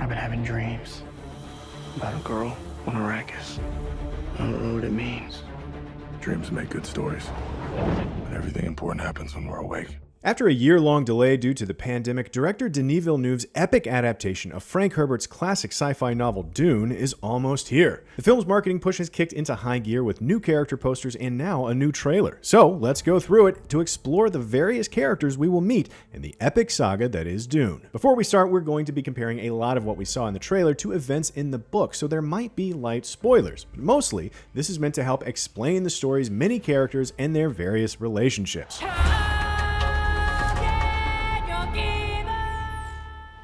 I've been having dreams about a girl on Arrakis. I don't know what it means. Dreams make good stories, but everything important happens when we're awake. After a year-long delay due to the pandemic, director Denis Villeneuve's epic adaptation of Frank Herbert's classic sci-fi novel Dune is almost here. The film's marketing push has kicked into high gear with new character posters and now a new trailer. So let's go through it to explore the various characters we will meet in the epic saga that is Dune. Before we start, we're going to be comparing a lot of what we saw in the trailer to events in the book, so there might be light spoilers. But mostly, this is meant to help explain the story's many characters and their various relationships.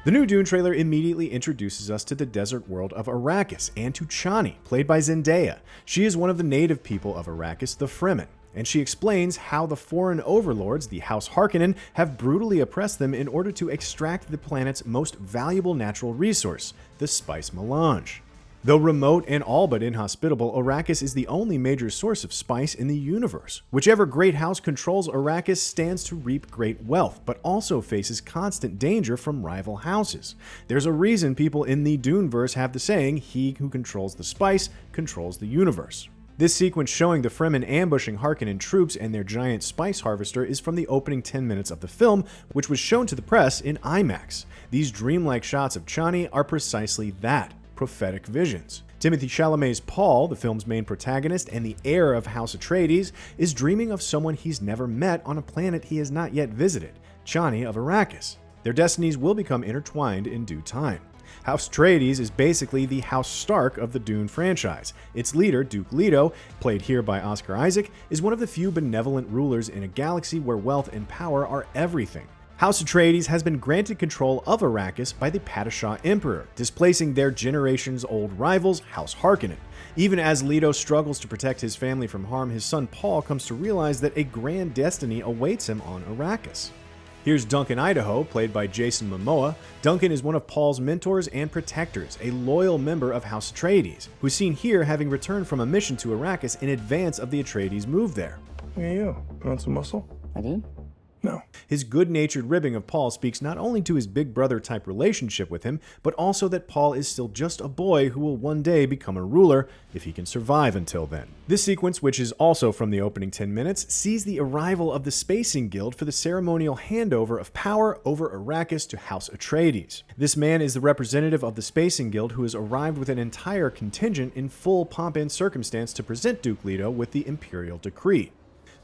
The new Dune trailer immediately introduces us to the desert world of Arrakis and to Chani, played by Zendaya. She is one of the native people of Arrakis, the Fremen, and she explains how the foreign overlords, the House Harkonnen, have brutally oppressed them in order to extract the planet's most valuable natural resource, the spice melange. Though remote and all but inhospitable, Arrakis is the only major source of spice in the universe. Whichever great house controls Arrakis stands to reap great wealth, but also faces constant danger from rival houses. There's a reason people in the Duneverse have the saying, "He who controls the spice controls the universe." This sequence showing the Fremen ambushing Harkonnen troops and their giant spice harvester is from the opening 10 minutes of the film, which was shown to the press in IMAX. These dreamlike shots of Chani are precisely that. Prophetic visions. Timothee Chalamet's Paul, the film's main protagonist and the heir of House Atreides, is dreaming of someone he's never met on a planet he has not yet visited, Chani of Arrakis. Their destinies will become intertwined in due time. House Atreides is basically the House Stark of the Dune franchise. Its leader, Duke Leto, played here by Oscar Isaac, is one of the few benevolent rulers in a galaxy where wealth and power are everything. House Atreides has been granted control of Arrakis by the Padishah Emperor, displacing their generation's-old rivals, House Harkonnen. Even as Leto struggles to protect his family from harm, his son Paul comes to realize that a grand destiny awaits him on Arrakis. Here's Duncan Idaho, played by Jason Momoa. Duncan is one of Paul's mentors and protectors, a loyal member of House Atreides, who's seen here having returned from a mission to Arrakis in advance of the Atreides' move there. Look at you. Put on some muscle? I did? No. His good-natured ribbing of Paul speaks not only to his big brother-type relationship with him, but also that Paul is still just a boy who will one day become a ruler if he can survive until then. This sequence, which is also from the opening 10 minutes, sees the arrival of the Spacing Guild for the ceremonial handover of power over Arrakis to House Atreides. This man is the representative of the Spacing Guild who has arrived with an entire contingent in full pomp and circumstance to present Duke Leto with the Imperial Decree.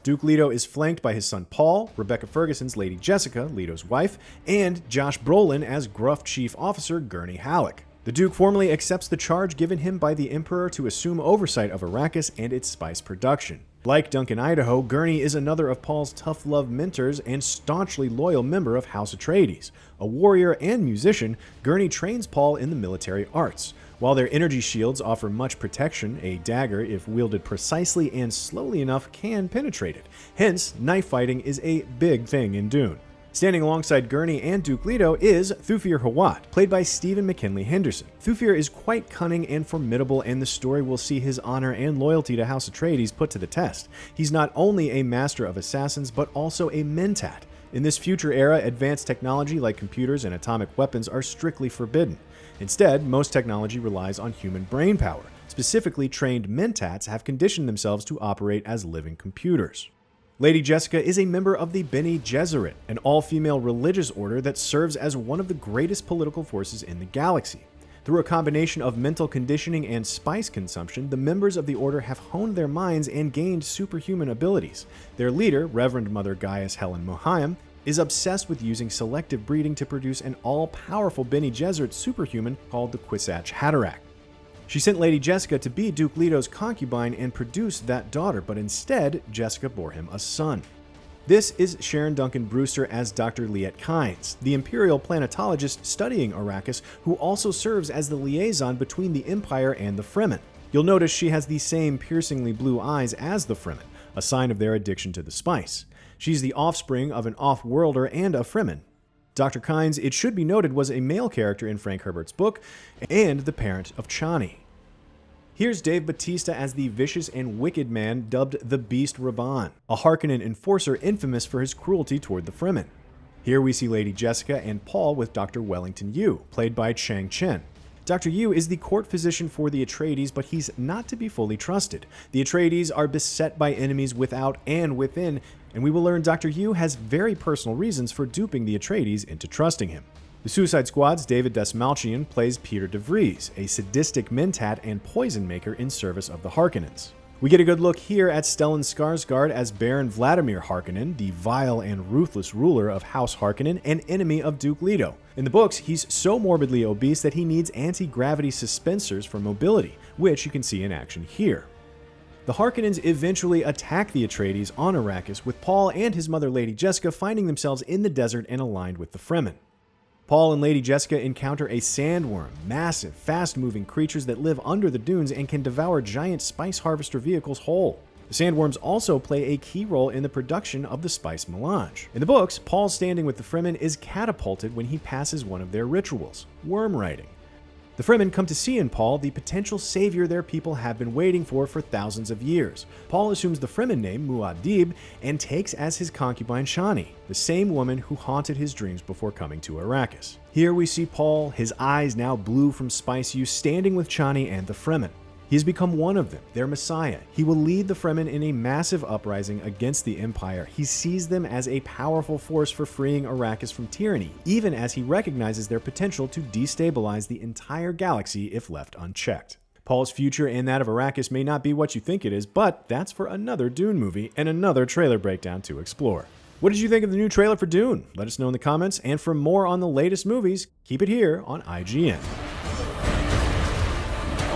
Duke Leto is flanked by his son Paul, Rebecca Ferguson's Lady Jessica, Leto's wife, and Josh Brolin as gruff Chief Officer Gurney Halleck. The Duke formally accepts the charge given him by the Emperor to assume oversight of Arrakis and its spice production. Like Duncan Idaho, Gurney is another of Paul's tough-love mentors and staunchly loyal member of House Atreides. A warrior and musician, Gurney trains Paul in the military arts. While their energy shields offer much protection, a dagger, if wielded precisely and slowly enough, can penetrate it. Hence, knife fighting is a big thing in Dune. Standing alongside Gurney and Duke Leto is Thufir Hawat, played by Stephen McKinley Henderson. Thufir is quite cunning and formidable, and the story will see his honor and loyalty to House Atreides put to the test. He's not only a master of assassins, but also a mentat. In this future era, advanced technology like computers and atomic weapons are strictly forbidden. Instead, most technology relies on human brain power. Specifically, trained mentats have conditioned themselves to operate as living computers. Lady Jessica is a member of the Bene Gesserit, an all-female religious order that serves as one of the greatest political forces in the galaxy. Through a combination of mental conditioning and spice consumption, the members of the order have honed their minds and gained superhuman abilities. Their leader, Reverend Mother Gaius Helen Mohiam, is obsessed with using selective breeding to produce an all-powerful Bene Gesserit superhuman called the Kwisatz Haderach. She sent Lady Jessica to be Duke Leto's concubine and produce that daughter, but instead, Jessica bore him a son. This is Sharon Duncan Brewster as Dr. Liet Kynes, the Imperial planetologist studying Arrakis, who also serves as the liaison between the Empire and the Fremen. You'll notice she has the same piercingly blue eyes as the Fremen, a sign of their addiction to the spice. She's the offspring of an off-worlder and a Fremen. Dr. Kynes, it should be noted, was a male character in Frank Herbert's book and the parent of Chani. Here's Dave Bautista as the vicious and wicked man dubbed the Beast Raban, a Harkonnen enforcer infamous for his cruelty toward the Fremen. Here we see Lady Jessica and Paul with Dr. Wellington Yu, played by Chang Chen. Dr. Yu is the court physician for the Atreides, but he's not to be fully trusted. The Atreides are beset by enemies without and within, and we will learn Dr. Yu has very personal reasons for duping the Atreides into trusting him. The Suicide Squad's David Dastmalchian plays Peter de Vries, a sadistic mentat and poison maker in service of the Harkonnens. We get a good look here at Stellan Skarsgård as Baron Vladimir Harkonnen, the vile and ruthless ruler of House Harkonnen and enemy of Duke Leto. In the books, he's so morbidly obese that he needs anti-gravity suspensors for mobility, which you can see in action here. The Harkonnens eventually attack the Atreides on Arrakis, with Paul and his mother Lady Jessica finding themselves in the desert and aligned with the Fremen. Paul and Lady Jessica encounter a sandworm, massive, fast-moving creatures that live under the dunes and can devour giant spice harvester vehicles whole. The sandworms also play a key role in the production of the spice melange. In the books, Paul standing with the Fremen is catapulted when he passes one of their rituals, worm riding. The Fremen come to see in Paul the potential savior their people have been waiting for thousands of years. Paul assumes the Fremen name Muad'Dib and takes as his concubine Chani, the same woman who haunted his dreams before coming to Arrakis. Here we see Paul, his eyes now blue from spice use, standing with Chani and the Fremen. He has become one of them, their messiah. He will lead the Fremen in a massive uprising against the Empire. He sees them as a powerful force for freeing Arrakis from tyranny, even as he recognizes their potential to destabilize the entire galaxy if left unchecked. Paul's future and that of Arrakis may not be what you think it is, but that's for another Dune movie and another trailer breakdown to explore. What did you think of the new trailer for Dune? Let us know in the comments, and for more on the latest movies, keep it here on IGN.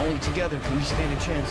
Only together can we stand a chance.